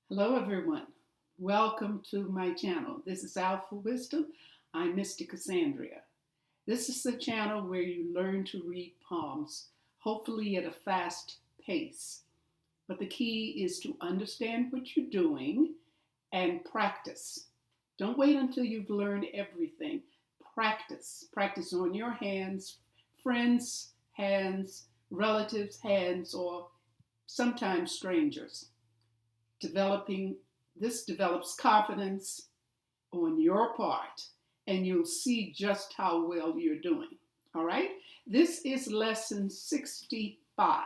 Hello, everyone. Welcome to my channel. This is Alphawisdom. I'm Mystic Cassandria. This is the channel where you learn to read palms, hopefully at a fast pace. But the key is to understand what you're doing and practice. Don't wait until you've learned everything. Practice. Practice on your hands, friends' hands, relatives' hands, or sometimes strangers. This develops confidence on your part, and you'll see just how well you're doing. All right, this is lesson 65.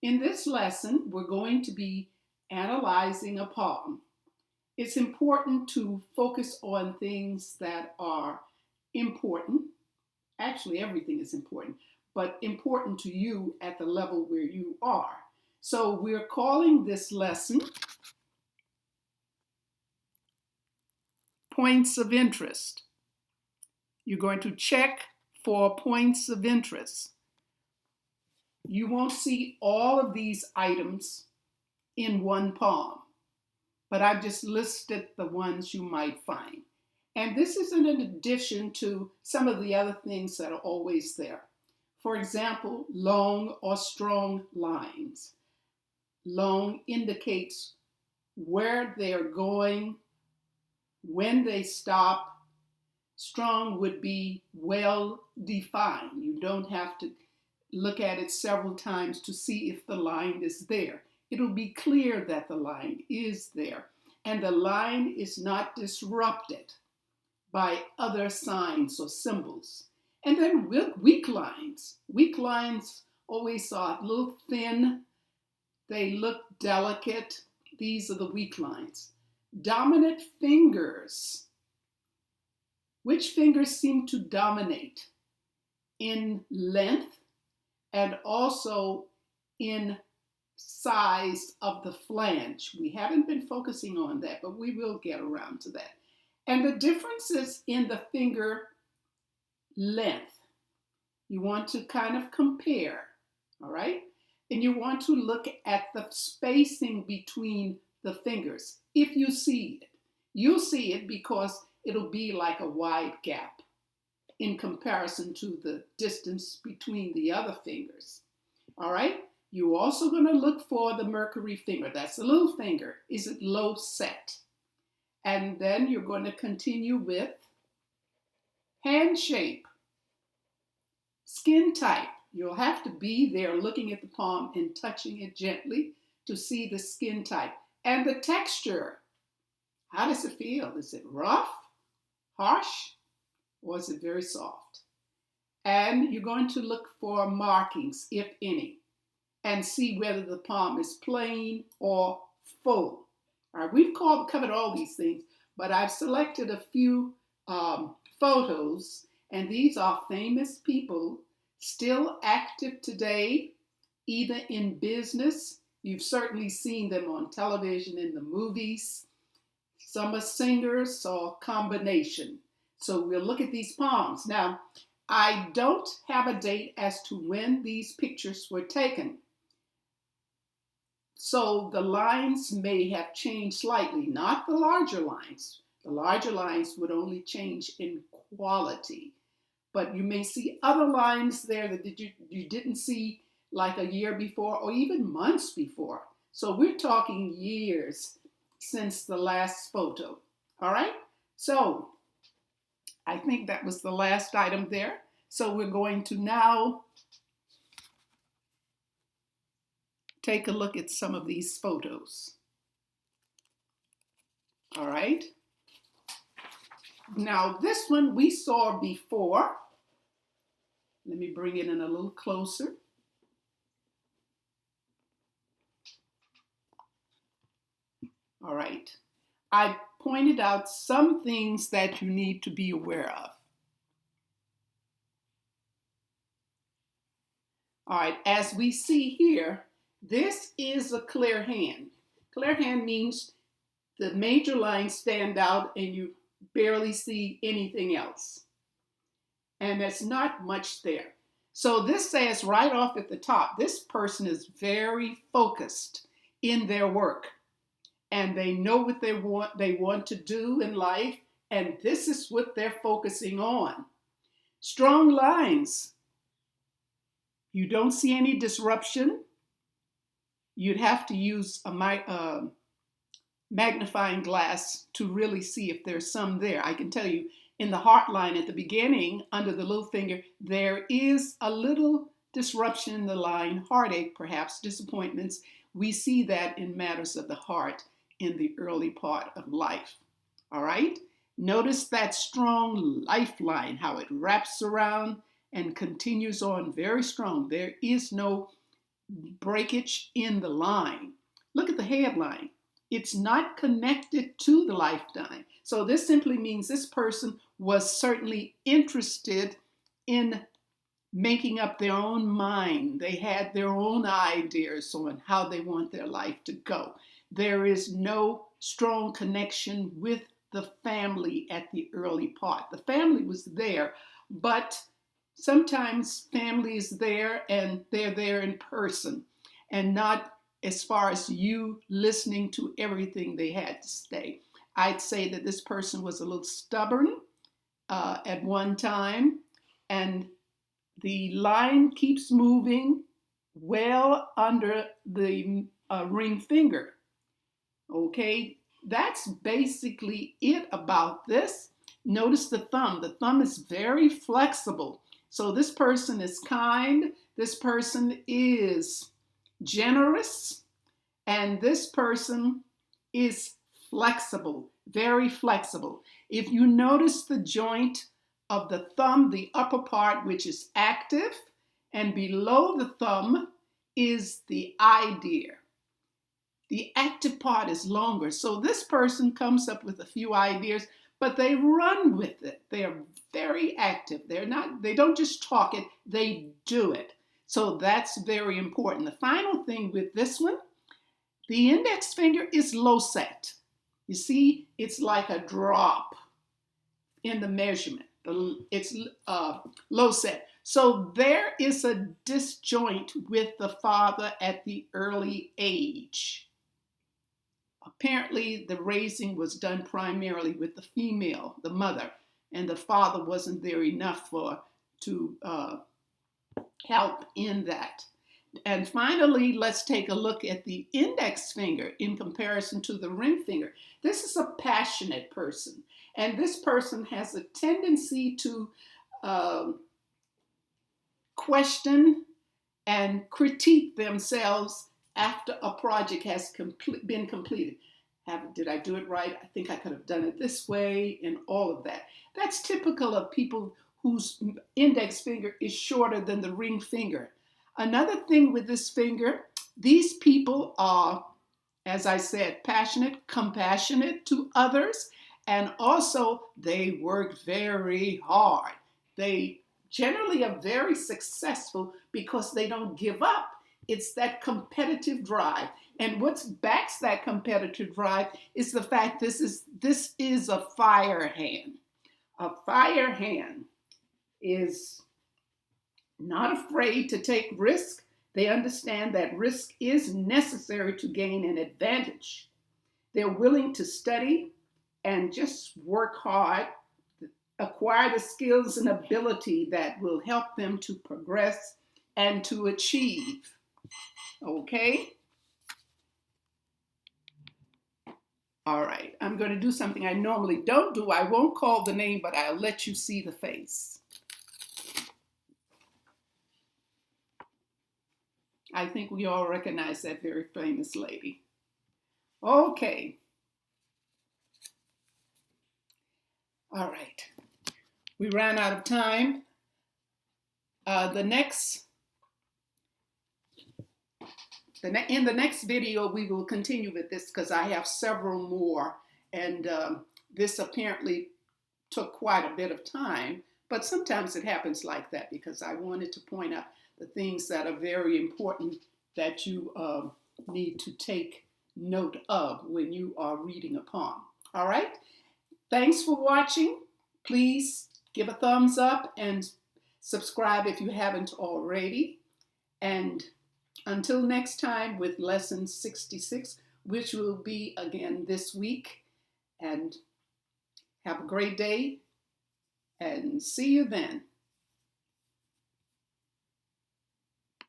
In this lesson, we're going to be analyzing a palm. It's important to focus on things that are important. Actually, everything is important, but important to you at the level where you are. So we're calling this lesson Points of Interest. You're going to check for points of interest. You won't see all of these items in one palm, but I've just listed the ones you might find. And this is in addition to some of the other things that are always there. For example, long or strong lines. Long indicates where they're going, when they stop. Strong would be well defined. You don't have to look at it several times to see if the line is there. It'll be clear that the line is there, and the line is not disrupted by other signs or symbols. And then weak lines. Weak lines always are a little thin. They look delicate. These are the weak lines. Dominant fingers. Which fingers seem to dominate in length and also in size of the flange? We haven't been focusing on that, but we will get around to that. And the differences in the finger length. You want to kind of compare, all right? And you want to look at the spacing between the fingers. If you see it, you'll see it because it'll be like a wide gap in comparison to the distance between the other fingers. All right? You're also going to look for the Mercury finger. That's the little finger. Is it low set? And then you're going to continue with hand shape, skin type. You'll have to be there looking at the palm and touching it gently to see the skin type. And the texture. How does it feel? Is it rough, harsh, or is it very soft? And you're going to look for markings, if any, and see whether the palm is plain or full. All right, we've covered all these things, but I've selected a few photos, and these are famous people still active today, either in business. You've certainly seen them on television, in the movies. Some are singers or combination. So we'll look at these palms. Now, I don't have a date as to when these pictures were taken. So the lines may have changed slightly, not the larger lines. The larger lines would only change in quality. But you may see other lines there that you didn't see like a year before or even months before. So we're talking years since the last photo. All right? So I think that was the last item there. So we're going to now take a look at some of these photos. All right? Now this one we saw before. Let me bring it in a little closer. All right. I pointed out some things that you need to be aware of. All right, as we see here, this is a clear hand. Clear hand means the major lines stand out and you barely see anything else. And there's not much there. So this says right off at the top, this person is very focused in their work. and they know what they want to do in life, and this is what they're focusing on. Strong lines. You don't see any disruption. You'd have to use a magnifying glass to really see if there's some there. I can tell you in the heart line at the beginning, under the little finger, there is a little disruption in the line, heartache perhaps, disappointments. We see that in matters of the heart in the early part of life. All right? Notice that strong lifeline, how it wraps around and continues on very strong. There is no breakage in the line. Look at the headline. It's not connected to the lifetime. So this simply means this person was certainly interested in making up their own mind. They had their own ideas on how they want their life to go. There is no strong connection with the family at the early part. The family was there, but sometimes family is there and they're there in person and not as far as you listening to everything they had to say. I'd say that this person was a little stubborn at one time, and the line keeps moving well under the ring finger. Okay, that's basically it about this. Notice the thumb. The thumb is very flexible. So this person is kind, this person is generous, and this person is flexible, very flexible. If you notice the joint of the thumb, the upper part, which is active, and below the thumb is the idea. The active part is longer. So this person comes up with a few ideas, but they run with it. They are very active. They don't just talk it, they do it. So that's very important. The final thing with this one, the index finger is low set. You see, it's like a drop in the measurement. It's low set. So there is a disjoint with the father at the early age. Apparently, the raising was done primarily with the female, the mother, and the father wasn't there enough to help in that. And finally, let's take a look at the index finger in comparison to the ring finger. This is a passionate person, and this person has a tendency to question and critique themselves after a project has been completed. Did I do it right? I think I could have done it this way, and all of that. That's typical of people whose index finger is shorter than the ring finger. Another thing with this finger, these people are, as I said, passionate, compassionate to others, and also they work very hard. They generally are very successful because they don't give up. It's that competitive drive. And what backs that competitive drive is the fact this is a fire hand. A fire hand is not afraid to take risk. They understand that risk is necessary to gain an advantage. They're willing to study and just work hard, acquire the skills and ability that will help them to progress and to achieve. Okay? All right, I'm going to do something I normally don't do. I won't call the name, but I'll let you see the face. I think we all recognize that very famous lady. Okay. All right. We ran out of time. In the next video, we will continue with this because I have several more. And this apparently took quite a bit of time. But sometimes it happens like that because I wanted to point out the things that are very important that you need to take note of when you are reading upon. All right? Thanks for watching. Please give a thumbs up and subscribe if you haven't already. And until next time with lesson 66, which will be again this week. And have a great day and see you then.